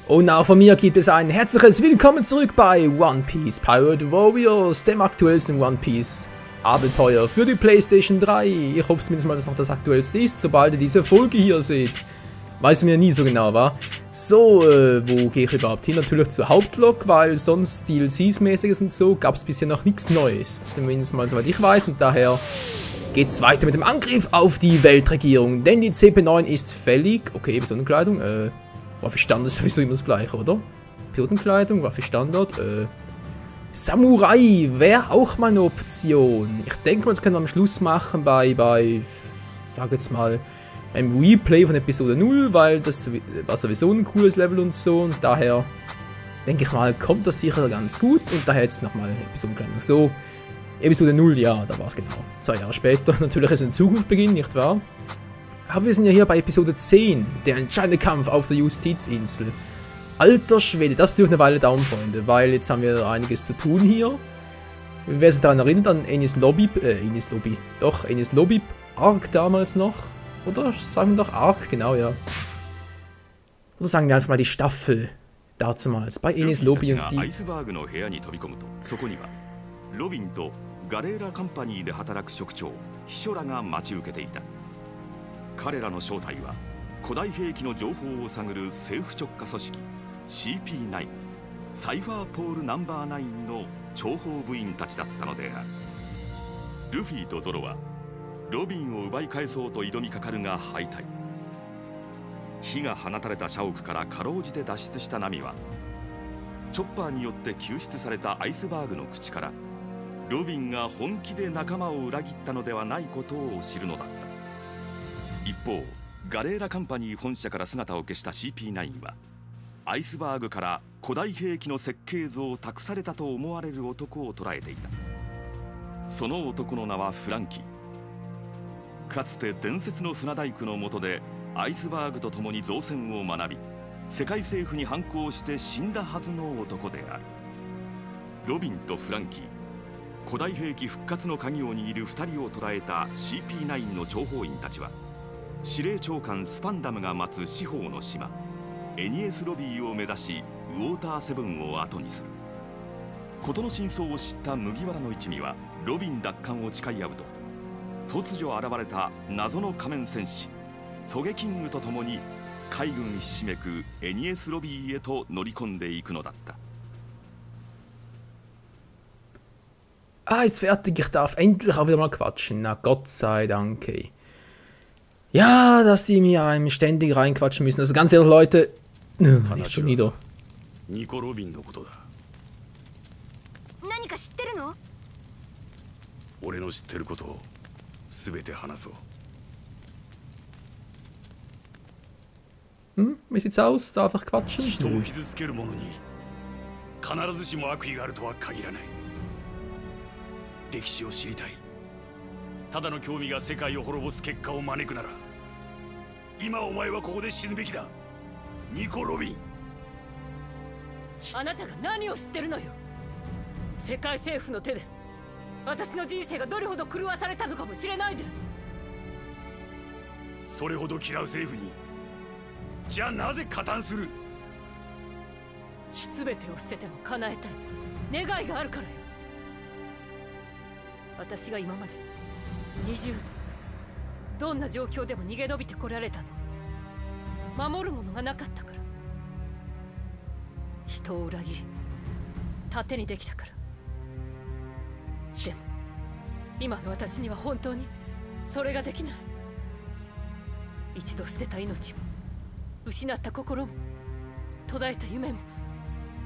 Und auch von mir gibt es ein herzliches Willkommen zurück bei One Piece Pirate Warriors, dem aktuellsten One Piece Abenteuer für die PlayStation 3. Ich hoffe zumindest mal, dass noch das aktuellste ist, sobald ihr diese Folge hier seht. Weiß mir nie so genau, war. So, wo gehe ich überhaupt hin? Natürlich zur Hauptlog, weil sonst DLCs-mäßiges und so gab es bisher noch nichts Neues. Zumindest mal soweit ich weiß, und daher geht's weiter mit dem Angriff auf die Weltregierung. Denn die CP9 ist fällig. Okay, Episodenkleidung, Waffenstandard ist sowieso immer das gleiche, oder? Pilotenkleidung, Waffenstandard, Samurai wäre auch mal eine Option. Ich denke mal, das können wir am Schluss machen bei sag jetzt mal, einem Replay von Episode 0, weil das war sowieso ein cooles Level und so. Und daher denke ich mal, kommt das sicher ganz gut. Und daher jetzt nochmal Episodenkleidung. So, Episode 0, ja, da war es genau. 2 Jahre später. Natürlich ist es in Zukunft beginnen, nicht wahr? Aber wir sind ja hier bei Episode 10, der entscheidende Kampf auf der Justizinsel. Alter Schwede, das dürfte eine Weile dauern, Freunde, weil jetzt haben wir einiges zu tun hier. Wer sich daran erinnert, an Enies Lobby Arc damals noch. Oder sagen wir doch Arc, genau, ja. Oder sagen wir einfach mal die Staffel damals bei Enies Lobby und die... CP9 サイファーポールナンバー9の諜報部員たちだったのである。ルフィとゾロはロビンを奪い返そうと挑みかかるが敗退。火が放たれた社屋からかろうじて脱出したナミはチョッパーによって救出されたアイスバーグの口からロビンが本気で仲間を裏切ったのではないことを知るのだった。一方ガレーラカンパニー本社から姿を消した CP9 はアイスバーグから古代兵器の設計図を託されたと思われる男を捉えていた。その男の名はフランキー。かつて伝説の船大工の下でアイスバーグと共に造船を学び世界政府に反抗して死んだはずの男である。ロビンとフランキー、古代兵器復活の鍵を握る2人を捉えた CP9 の諜報員たちは司令長官スパンダムが待つ司法の島エニエスロビーを目指しウォーターセブンを後にする。事の真相を知った麦わらの一味はロビン奪還を誓い合うと突如現れた謎の仮面戦士ソゲキングと共に海軍ひしめくエニエスロビーへと乗り込んでいくのだった。Ah, ist fertig, ich darf endlich auch wieder mal quatschen. Na Gott sei Dank. Ey. Ja, dass die mir einem ständig reinquatschen müssen. Also ganz ehrlich, Leute, nicht schon wieder. ニコ・ロビンのことだ。何か知ってるの？俺の知ってることを全て話そう。Wie sieht's aus? Darf ich quatschen? 人を傷つける者に必ずしも悪意があるとは限らない。歴史を知りたい。ただの興味が世界を滅ぼす結果を招くなら、今お前はここで死ぬべきだ。ニコ・ロビン。あなたが何を知ってるのよ。世界政府の手で私の人生がどれほど狂わされたのかもしれないで。それほど嫌う政府にじゃあなぜ加担する？全てを捨てても叶えたい願いがあるからよ。私が今まで20年どんな状況でも逃げ延びてこられたの。守るものがなかったから。人を裏切り盾にできたから。でも今の私には本当にそれができない。一度捨てた命も失った心も途絶えた夢も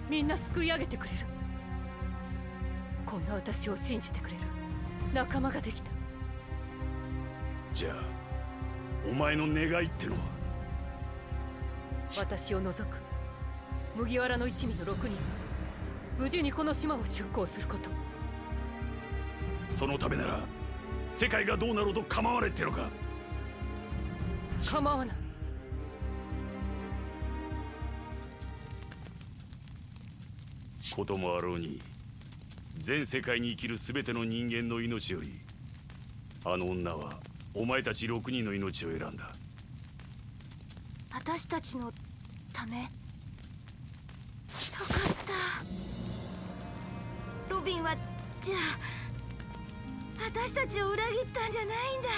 みんな救い上げてくれる。こんな私を信じてくれる仲間ができた。じゃあお前の願いってのは？私を除く麦わらの一味の6人無事にこの島を出港すること。そのためなら世界がどうなろうと構わねえってのか？構わない。こともあろうに全世界に生きる全ての人間の命よりあの女はお前たち6人の命を選んだ。私たちのため。よかった。ロビンはじゃあ私たちを裏切ったんじゃないんだ。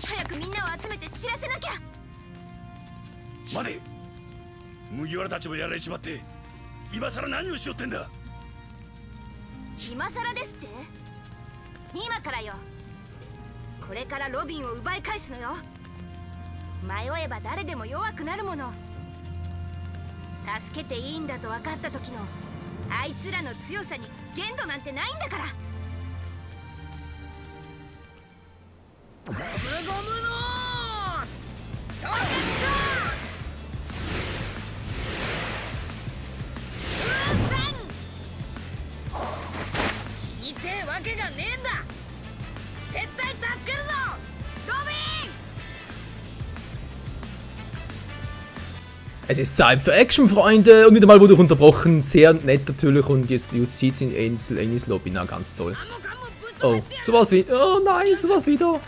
早くみんなを集めて知らせなきゃ。待て、麦わらたちもやられちまって今さら何をしよってんだ。今さらですって。今からよ。これからロビンを奪い返すのよ。迷えば誰でも弱くなるもの。助けていいんだと分かった時のあいつらの強さに限度なんてないんだから。ゴムゴムのロケット死にてえわけがねえんだ。絶対助けるぞロビン。 Es ist Zeit für Action, Freunde. Und wieder mal wurde ich unterbrochen. Sehr nett natürlich. Und jetzt zieht es in Enis Lobby. Na, ganz toll. Oh, sowas wie. Oh nein, sowas wieder.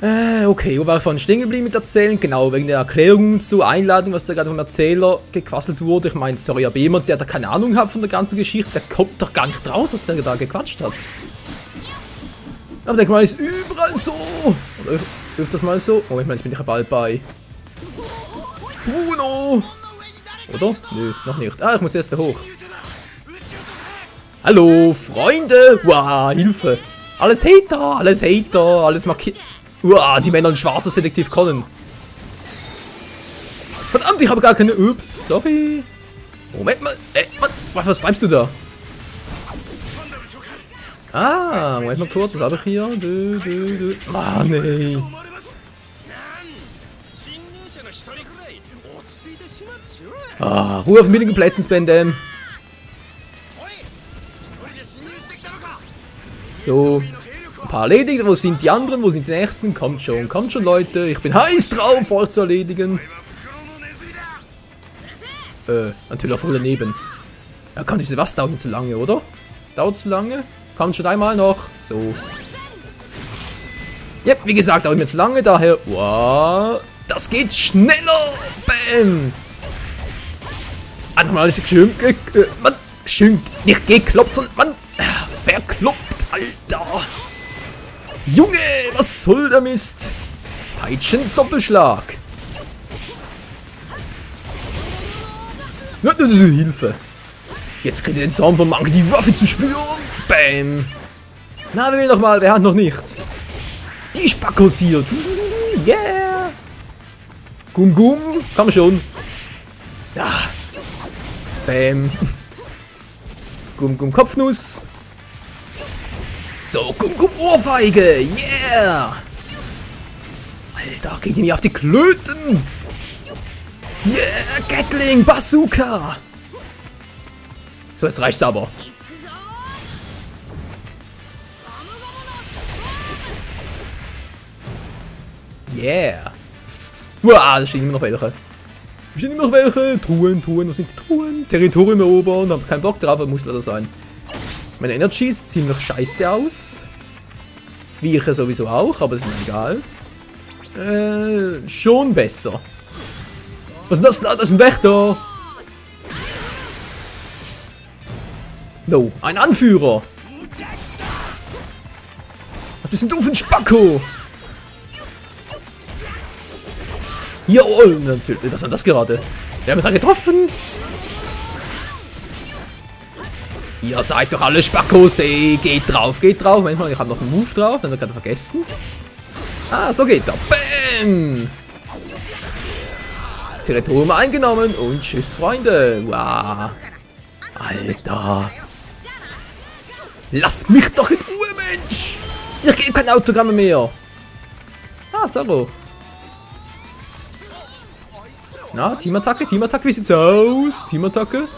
Okay, wo war ich vorhin stehen geblieben mit Erzählen? Genau, wegen der Erklärung zur Einladung, was da gerade vom Erzähler gequasselt wurde. Ich meine, sorry, aber jemand, der da keine Ahnung hat von der ganzen Geschichte, der kommt doch gar nicht raus, was der da gequatscht hat. Aber denk mal, ist überall so. Oder öfters mal so. Oh, ich meine, jetzt bin ich ja bald bei Uno. Oder? Nö, noch nicht. Ah, ich muss erst da hoch. Hallo, Freunde. Wow, Hilfe. Alles Hater, alles markiert. Wow, die Männer in schwarzer Selektiv Conan. Verdammt, ich habe gar keine. Ups, sorry. Moment mal. Mann, was treibst du da? Ah, Moment mal kurz, was habe ich hier? Ah, nee. Ah, Ruhe auf den billigen Plätzen, Spenden. So. Ein paar erledigt. Wo sind die anderen? Wo sind die nächsten? Kommt schon, Leute. Ich bin heiß drauf, euch zu erledigen. Natürlich auch voll daneben. Ja, komm, diese was dauert nicht zu lange, oder? Dauert zu lange? Kommt schon einmal noch. So. Ja, wie gesagt, dauert mir zu lange, daher. Wow. Das geht schneller. Bam. Einfach mal alles schön. Mann, schön. Nicht gekloppt, sondern. Mann. Verkloppt, Alter. Junge, was soll der Mist? Peitschen-Doppelschlag. Hilfe. Jetzt kriegt ihr den Zaun von Monkey, die Waffe zu spüren. Bam. Na, wer will noch mal? Wer hat noch nicht? Die Spackos hier. Yeah. Gum Gum. Komm schon. Ja. Bam. Gum Gum Kopfnuss. So, Gum Gum Ohrfeige. Yeah. Alter, geht ihr mir auf die Klöten. Yeah, Gatling, Bazooka. So, jetzt reicht's aber. Yeah. Wow, da stehen immer noch welche. Da stehen immer noch welche. Truhen, wo sind die Truhen? Territorium erobern, hab keinen Bock drauf, aber muss leider sein. Meine Energy sieht ziemlich scheiße aus. Wie ich ja sowieso auch, aber ist mir egal. Schon besser. Was ist das da? Das ist ein Wächter. No, ein Anführer. Was bist denn du für ein Spacko? Hier, oh, was war das gerade? Wir haben mich da getroffen. Ihr seid doch alle Spackos, ey. Geht drauf. Manchmal, ich habe noch einen Move drauf, den habe ich gerade vergessen. Ah, so geht er. Bam! Territorium eingenommen und tschüss, Freunde. Wow. Alter. Lass mich doch in Ruhe, Mensch. Ich gebe keine Autogramme mehr. Ah, Zorro. Na, Teamattacke, wie sieht's aus? Teamattacke.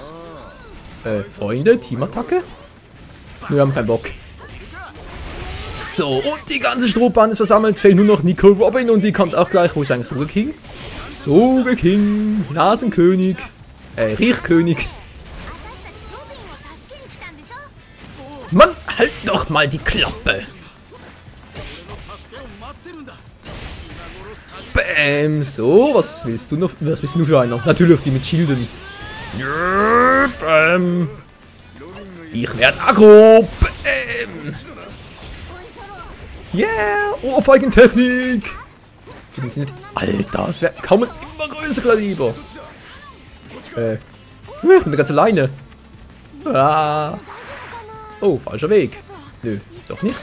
Freunde, Teamattacke? Wir haben keinen Bock. So, und die ganze Strohbahn ist versammelt. Fehlt nur noch Nico Robin und die kommt auch gleich. Wo ist eigentlich Soge King? Soge King, Nasenkönig, Riechkönig. Mann, halt doch mal die Klappe. Bäm. So, was willst du noch? Was bist du für einer? Natürlich die mit Schilden. Ja, bäm. Ich werd aggro. Bäm. Yeah, Ohrfeigentechnik. Alter, das wird kaum ein immer größer Kaliber. Ich bin ganz alleine. Ah. Oh, falscher Weg. Nö, doch nicht.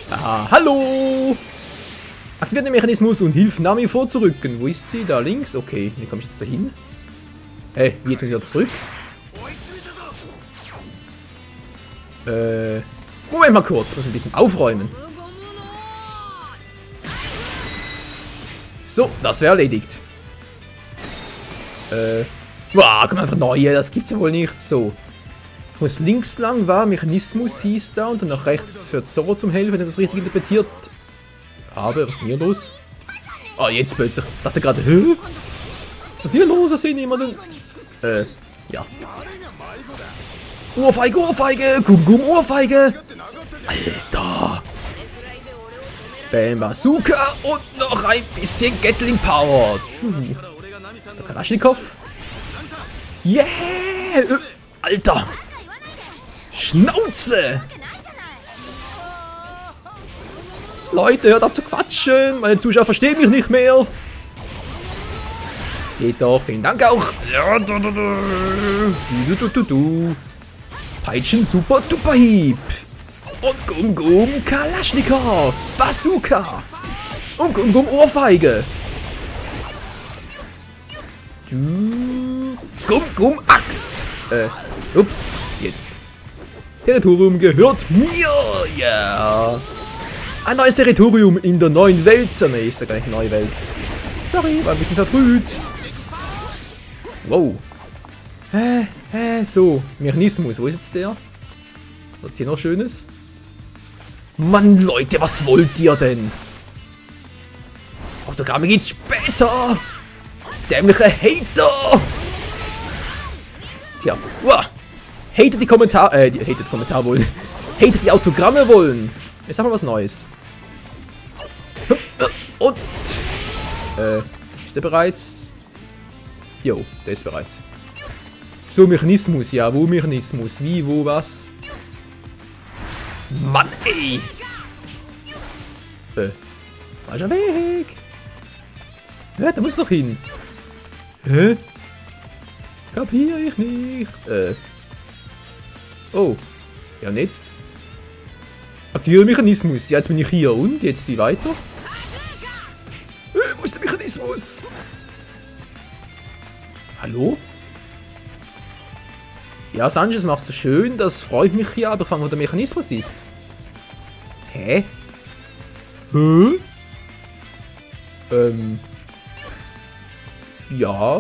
Ah, hallo. Aktiviert den Mechanismus und hilft Nami vorzurücken. Wo ist sie? Da links? Okay, wie komme ich jetzt dahin? Hey, wie jetzt wieder zurück? Moment mal kurz, ich muss ein bisschen aufräumen. So, das wäre erledigt. Boah, komm einfach neue, das gibt's ja wohl nicht. So. Ich muss links lang, war Mechanismus hieß da und dann nach rechts für Zoro zum Helfen, wenn ich das richtig interpretiert habe. Was ist denn hier los? Oh, jetzt plötzlich. Ich dachte gerade, hä? Was ist hier los? Was sehen jemanden? Ja. Ohrfeige, Ohrfeige! Gum, Ohrfeige! Alter! Bam, Bazooka und noch ein bisschen Gatling Power. Der Kalaschnikow. Yeah! Alter! Schnauze! Leute, hört auf zu quatschen! Meine Zuschauer verstehen mich nicht mehr! Geht doch, vielen Dank auch! Peitschen Super Duper Hieb! Und Gum Kalaschnikow! Bazooka! Und Gum Ohrfeige! Gum Axt! Ups, jetzt. Territorium gehört mir! Ja! Yeah. Ein neues Territorium in der neuen Welt. Oh, ne, ist ja gar nicht eine neue Welt. Sorry, war ein bisschen verfrüht. Wow. So. Mechanismus. Wo ist jetzt der? Was ist hier noch Schönes? Mann, Leute, was wollt ihr denn? Autogramme geht's später. Dämliche Hater. Tja. Wow. Hater die Kommentare. Hater die Kommentare wollen. Hater die Autogramme wollen. Ich sag mal was Neues. Und. Ist der bereits? Jo, der ist bereits. So, Mechanismus, ja, wo Mechanismus? Wie, wo, was? Mann, ey! Falscher Weg! Hä, da muss doch hin! Hä? Kapier ich nicht! Oh. Ja, und jetzt? Aktiviere Mechanismus. Ja, jetzt bin ich hier. Und? Jetzt wie weiter? Wo ist der Mechanismus? Hallo? Ja, Sanchez, machst du schön. Das freut mich ja, aber fragen, wo der Mechanismus ist. Hä? Hä? Ja.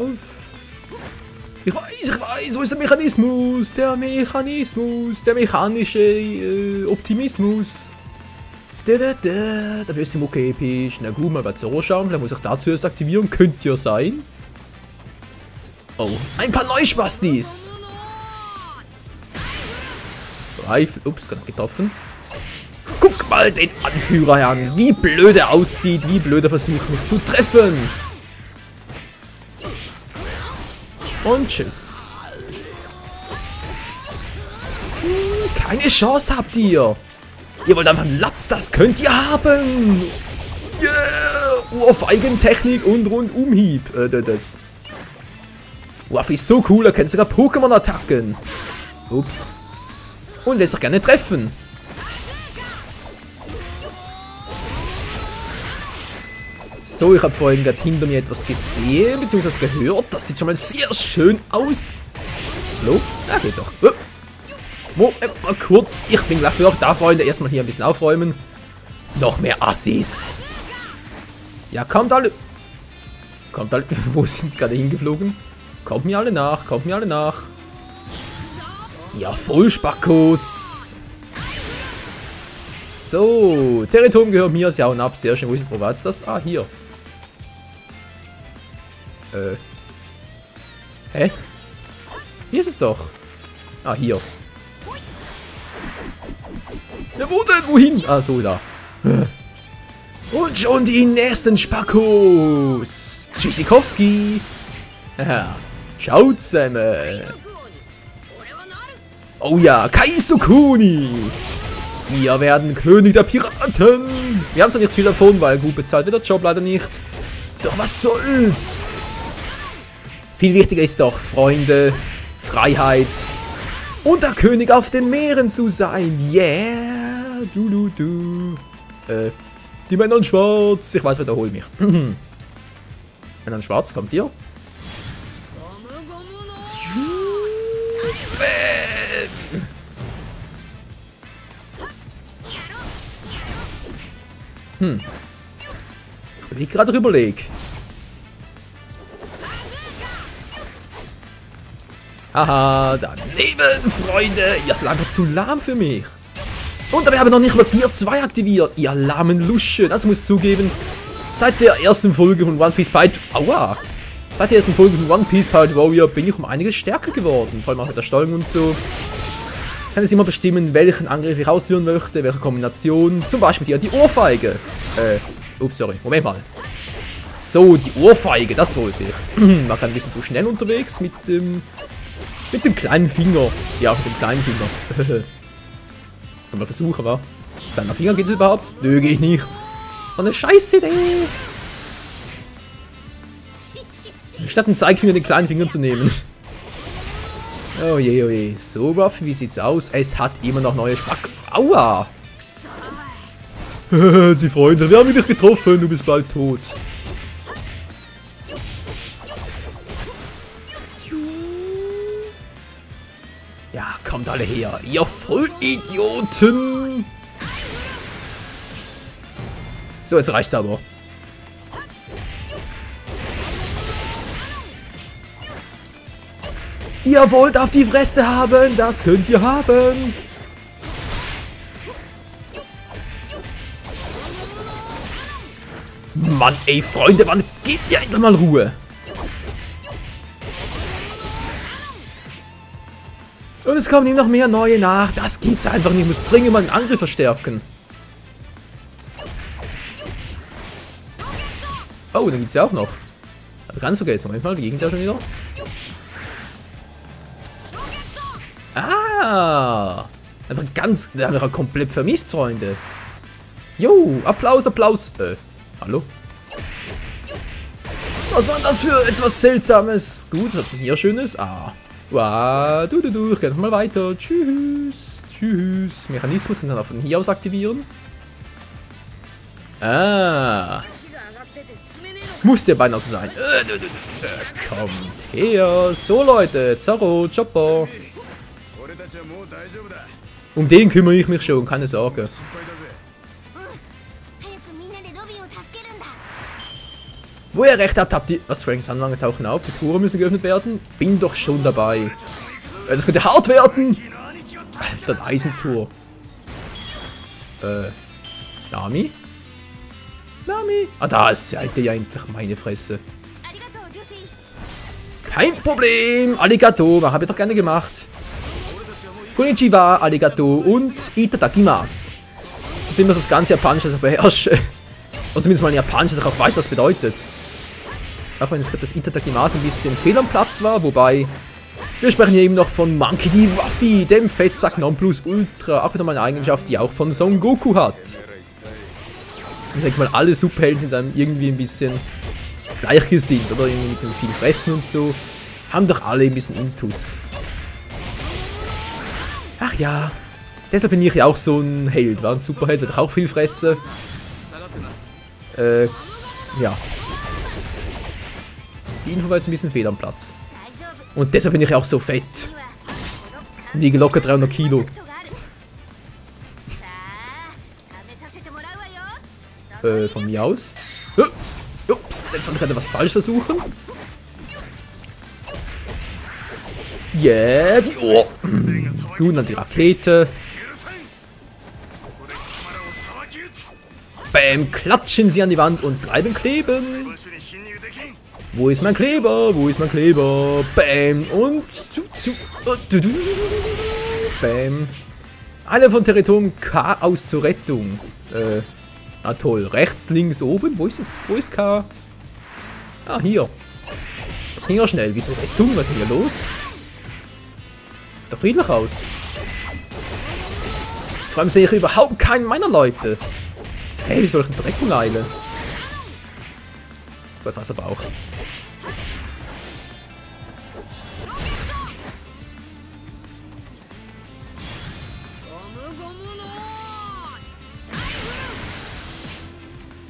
Ich weiß, wo ist der Mechanismus? Der mechanische Optimismus. Dafür ist die Mucke episch. Na gut, mal bei Zoro schauen, vielleicht muss ich da zuerst aktivieren. Könnte ja sein. Oh, ein paar Neuspastis. Reif, ups, gerade getroffen. Guck mal den Anführer an, wie blöd er aussieht, wie blöd er versucht mich zu treffen. Und tschüss. Keine Chance habt ihr. Ihr wollt einfach einen Latz, das könnt ihr haben. Yeah, Ohrfeigentechnik und Rundumhieb. Das. Waff ist so cool, er kennt sogar Pokémon-Attacken. Ups. Und lässt sich gerne treffen. So, ich habe vorhin gerade hinter mir etwas gesehen, beziehungsweise gehört. Das sieht schon mal sehr schön aus. Hallo? Ja, geht doch. Moment mal kurz. Ich bin gleich für euch da, Freunde. Erstmal hier ein bisschen aufräumen. Noch mehr Assis. Ja, kommt alle. Kommt alle. Wo sind die gerade hingeflogen? Kommt mir alle nach, kommt mir alle nach. Ja, voll Spackos. So, Territorium gehört mir. Sie hauen ab. Sehr schön. Wo ist wo war jetzt das? Ah, hier. Hä? Hier ist es doch. Ah, hier. Ja, wo denn? Wohin? Ah, so, da. Und schon die nächsten Spackos. Tschüssikowski. Haha. Ciao zusammen. Oh ja, Kaisukuni. Wir werden König der Piraten. Wir haben zwar nicht viel davon, weil gut bezahlt wird der Job leider nicht. Doch was soll's. Viel wichtiger ist doch, Freunde, Freiheit und der König auf den Meeren zu sein. Yeah. Die Männer in Schwarz. Ich weiß, wiederhole mich. Männer in Schwarz, kommt ihr? Wenn ich gerade überlege. Haha, daneben, Freunde. Ihr seid einfach zu lahm für mich. Und wir haben noch nicht mal Tier 2 aktiviert. Ihr lahmen Luschen. Also muss ich zugeben, seit der ersten Folge von One Piece Pirate... Aua! Seit der ersten Folge von One Piece Pirate Warrior bin ich um einiges stärker geworden. Vor allem auch mit der Steuerung und so. Ich kann jetzt immer bestimmen, welchen Angriff ich ausführen möchte, welche Kombination. Zum Beispiel hier die Ohrfeige. Ups, sorry. Moment mal. So, die Ohrfeige, das wollte ich. War gerade ein bisschen zu schnell unterwegs mit dem kleinen Finger. Ja, mit dem kleinen Finger. Können wir versuchen, wa? Kleiner Finger geht es überhaupt? Nö, geht nicht. So eine scheiß Idee. Statt einen Zeigefinger den kleinen Finger zu nehmen. Oh je, oh je. So rough, wie sieht's aus? Es hat immer noch neue Spack. Aua! Sie freuen sich, wir haben dich getroffen, du bist bald tot. Ja, kommt alle her, ihr Vollidioten! So, jetzt reicht's aber. Ihr wollt auf die Fresse haben, das könnt ihr haben. Mann, ey, Freunde, wann gebt ihr endlich mal Ruhe? Und es kommen immer noch mehr neue nach. Das gibt's einfach nicht. Ich muss dringend mal den Angriff verstärken. Oh, den gibt's ja auch noch. Hab ganz vergessen. Moment mal, die Gegend da schon wieder. Ah! Einfach ganz... Der haben wir komplett vermisst, Freunde. Jo, Applaus, Applaus. Hallo? Was war das für etwas Seltsames? Gut, was ist hier Schönes? Ah. Wow, ich geh noch mal weiter. Tschüss. Tschüss. Mechanismus kann man von hier aus aktivieren. Ah. Muss der beinahe so sein. Kommt her. So, Leute. Zorro, Chopper. Um den kümmere ich mich schon, keine Sorge. Wo ihr recht habt ihr... Was, Franks Anlagen tauchen auf? Die Tore müssen geöffnet werden? Bin doch schon dabei. Das könnte hart werden. Alter, ein Eisentor. Nami? Nami? Ah, da seid ihr ja endlich, meine Fresse. Kein Problem. Arigato, habe ich doch gerne gemacht. Konnichiwa, Arigato und Itadakimasu. Das ist immer das ganze Japanische, das ich beherrsche. Oder zumindest mal ein Japanisches, das ich auch weiß, was das bedeutet. Auch wenn es gerade das Itadakimasu ein bisschen fehl am Platz war, wobei... Wir sprechen hier eben noch von Monkey D. Ruffy, dem Fettsack Nonplus Ultra. Auch wieder mal eine Eigenschaft, die auch von Son Goku hat. Ich denke mal, alle Superhelden sind dann irgendwie ein bisschen gleichgesinnt, oder? Irgendwie mit dem viel Fressen und so. Haben doch alle ein bisschen Intus. Ach ja, deshalb bin ich ja auch so ein Held, war ein Superheld, der auch viel fresse. Ja. Die Info war jetzt ein bisschen fehl am Platz. Und deshalb bin ich auch so fett. Wiege locker 300 Kilo. Von mir aus. Ups, jetzt wollte ich gerade was falsch versuchen. Yeah, die Ohr. Gut, dann die Rakete. Bam, klatschen sie an die Wand und bleiben kleben. Wo ist mein Kleber? Wo ist mein Kleber? Bam, und... Bam. Alle von Territorium Chaos zur Rettung. Ah toll, rechts, links, oben. Wo ist es? Wo ist K? Ah, hier. Das ging ja schnell. Wieso Rettung? Was ist denn hier los? Sieht doch friedlich aus. Vor allem sehe ich überhaupt keinen meiner Leute. Hey, wie soll ich denn zur Rettung eilen? Was heißt aber auch.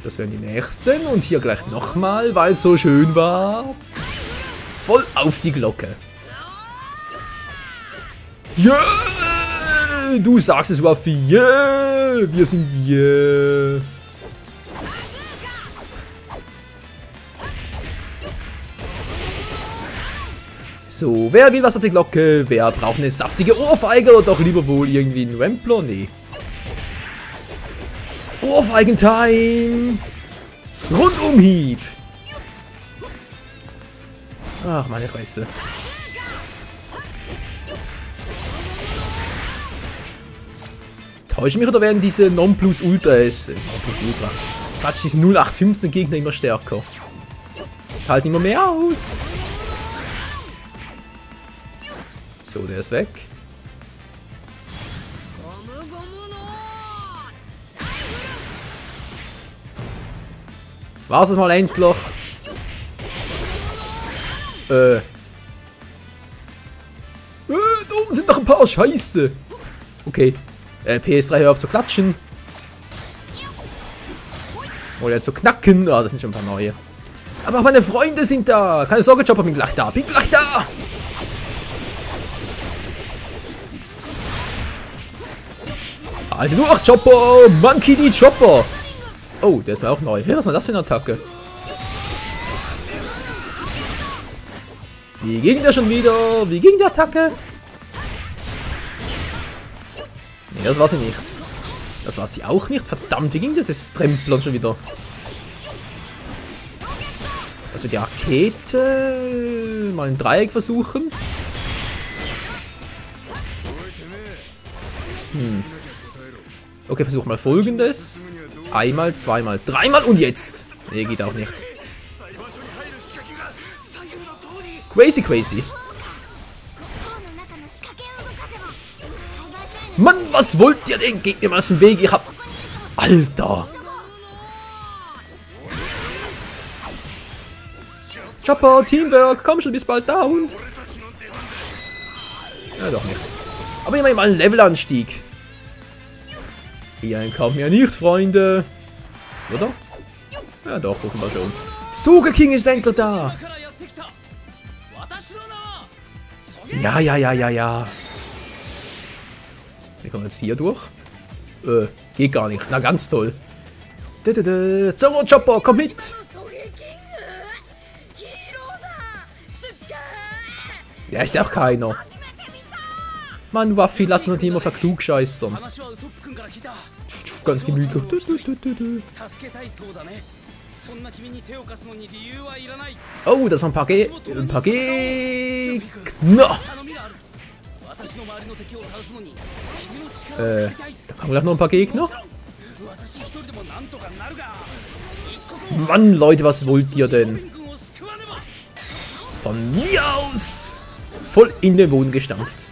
Das wären die nächsten. Und hier gleich nochmal, weil es so schön war. Voll auf die Glocke. Yeah! Du sagst es, Waffi. Yeah! Wir sind yeah. So, wer will was auf die Glocke? Wer braucht eine saftige Ohrfeige oder doch lieber wohl irgendwie einen Rempler? Nee. Ohrfeigentime! Rundumhieb! Ach, meine Fresse. Täusche mich oder werden diese Nonplusultra Nonplusultra. Quatsch, diese 0815 Gegner immer stärker. Halten immer mehr aus. So, der ist weg. War's es mal endlich? Da oben sind noch ein paar Scheiße. Okay. PS3, hör auf zu klatschen. Oder jetzt zu knacken. Ah, das sind schon ein paar neue. Aber auch meine Freunde sind da. Keine Sorge, Chopper, bin gleich da. Bin gleich da. Alter, du auch Chopper. Monkey D. Chopper. Oh, der ist mir auch neu. Hey, was war das für eine Attacke? Wie ging der schon wieder? Wie ging die Attacke? Nee, das war sie nicht. Das war sie auch nicht. Verdammt, wie ging das Tremplern schon wieder? Also die Rakete. Mal ein Dreieck versuchen. Okay, versuch mal Folgendes. Einmal, zweimal, dreimal und jetzt. Nee, geht auch nicht. Crazy, crazy. Mann, was wollt ihr denn? Geht mir mal aus dem Weg. Ich hab... Alter. Chopper, Teamwork. Komm schon, bis bald down. Ja, doch nicht. Aber immerhin mal ein Levelanstieg. Ihr entkommt mir nicht, Freunde. Oder? Ja, doch, gucken wir schon. Suga King ist endlich da. Ja. Wir kommen jetzt hier durch. Geht gar nicht. Na, ganz toll. Zoro Chopper, komm mit. Ja, ist ja auch keiner. Mann, Waffi, lass uns nicht immer verklugscheißern. Ganz gemütlich. Oh, das sind ein paar Gegner. Da kommen gleich noch ein paar Gegner. Mann, Leute, was wollt ihr denn? Von mir aus! Voll in den Boden gestampft.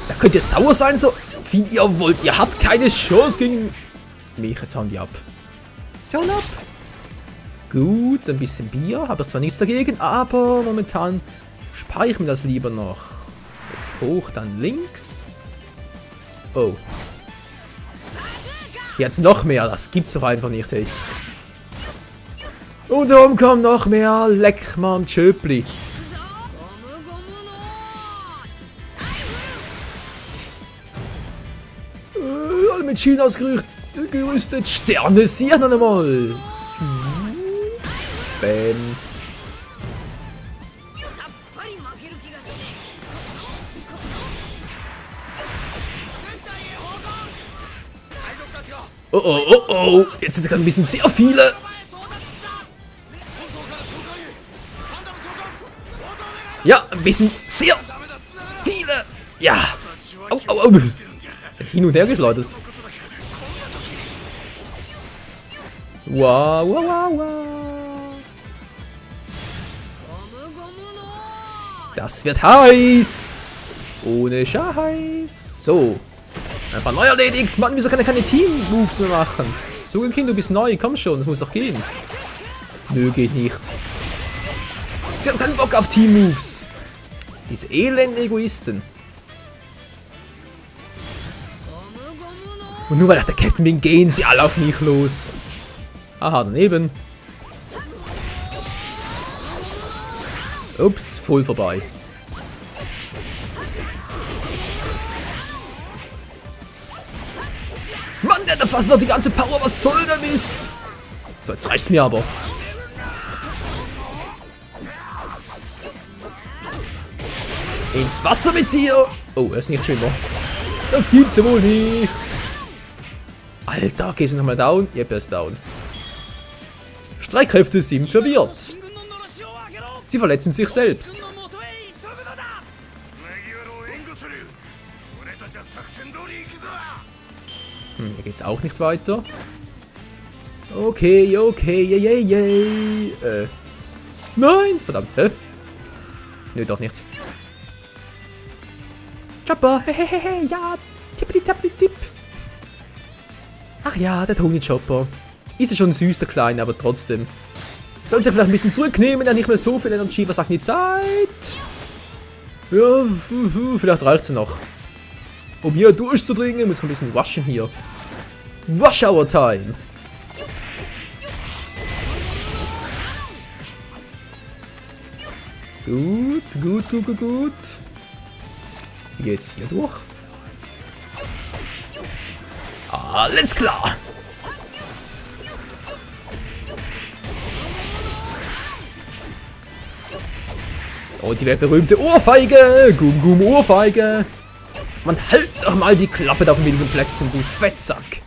Da könnt ihr sauer sein, so wie ihr wollt. Ihr habt keine Chance gegen mich. Jetzt hauen die ab. Sie hauen ab. Gut, ein bisschen Bier. Habe ich zwar nichts dagegen, aber momentan spare ich mir das lieber noch. Jetzt hoch, dann links. Oh. Jetzt noch mehr. Das gibt's doch einfach nicht, hey. Und oben kommt noch mehr. Leck mal am Tschöpli. Alle mit Schienen ausgerüstet. Sterne hier noch einmal. Bam. Oh. Jetzt sind es gerade ein bisschen sehr viele. Ja, ein bisschen sehr viele. Ja. Au. Hin und her geschleudert. Wow, wow, wow, wow. Das wird heiß. Ohne Scheiß. So. Einfach neu erledigt. Mann, wieso kann er keine Team-Moves mehr machen? So, Kind, du bist neu. Komm schon, das muss doch gehen. Nö, geht nicht. Sie haben keinen Bock auf Team-Moves. Diese elenden Egoisten. Und nur weil der Captain bin, gehen sie alle auf mich los. Aha, daneben. Ups, voll vorbei. Mann, der hat fast noch die ganze Power. Was soll der Mist? So, jetzt reicht's mir aber. Ins Wasser mit dir. Oh, er ist nicht Schwimmer. Das gibt's ja wohl nicht. Alter, gehst du nochmal down? Yep, er ist down. Streitkräfte sind verwirrt. Sie verletzen sich selbst. Hier geht's auch nicht weiter. Okay, okay, yay. Nein, verdammt, hä? Nö, doch nicht. Chopper, hehehe, ja, tippity-tappity-tipp. Ach ja, der Tony Chopper. Ist ja schon süß, der Kleine, aber trotzdem. Soll sich vielleicht ein bisschen zurücknehmen, er hat nicht mehr so viel Energie. Was sagt die Zeit? Ja, vielleicht reicht es noch. Um hier durchzudringen, muss man ein bisschen waschen hier. Wash Hour Time. Gut. Wie geht's hier durch? Alles klar. Und die weltberühmte Ohrfeige. Gum Ohrfeige. Man, halt doch mal die Klappe da auf den wenigen Plätzen, du Fettsack.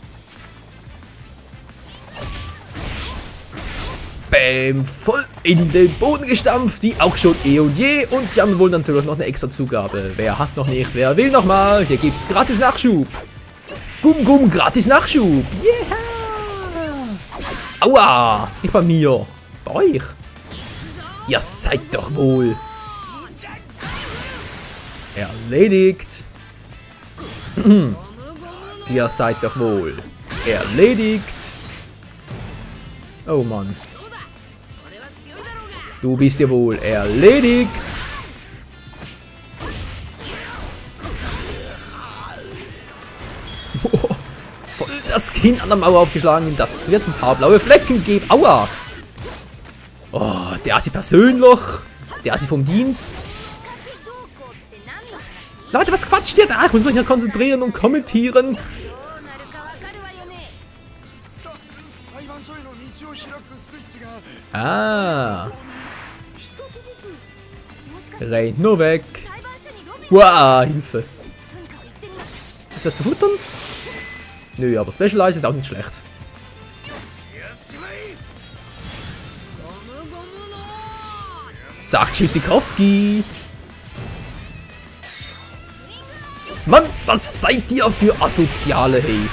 Bäm, voll in den Boden gestampft, die auch schon eh und je. Und die haben wohl natürlich noch eine extra Zugabe. Wer hat noch nicht, wer will noch mal? Hier gibt's gratis Nachschub. Gum, gratis Nachschub. Yeah. Aua, nicht bei mir. Bei euch. Ihr seid doch wohl erledigt. Ihr seid doch wohl erledigt. Oh Mann. Du bist ja wohl erledigt. Voll das Kinn an der Mauer aufgeschlagen. Das wird ein paar blaue Flecken geben. Aua. Oh, der Assi persönlich. Der Assi vom Dienst. Leute, was quatscht ihr da? Ich muss mich hier konzentrieren und kommentieren. Ah. Rennt nur weg. Wow, Hilfe. Ist das zu futtern? Nö, aber Specialize ist auch nicht schlecht. Sagt Tschüssikowski. Mann, was seid ihr für Asoziale, hey?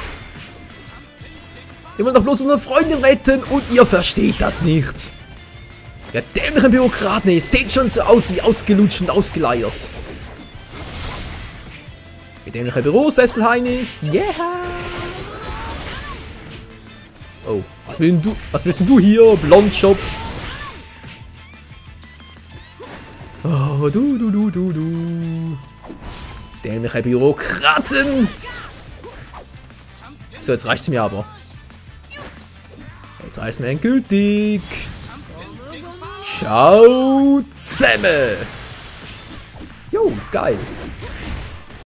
Ihr wollt doch bloß unsere Freundin retten und ihr versteht das nicht. Der dämliche Bürokrat, ne, seht schon so aus wie ausgelutscht und ausgeleiert. Der dämliche Bürosessel, Heinis, yeah! Oh, was willst denn du hier, Blondschopf? Oh, du. Dämliche Bürokraten! So, jetzt reicht's mir aber. Jetzt reicht's mir endgültig. Ciao zusammen! Jo, geil.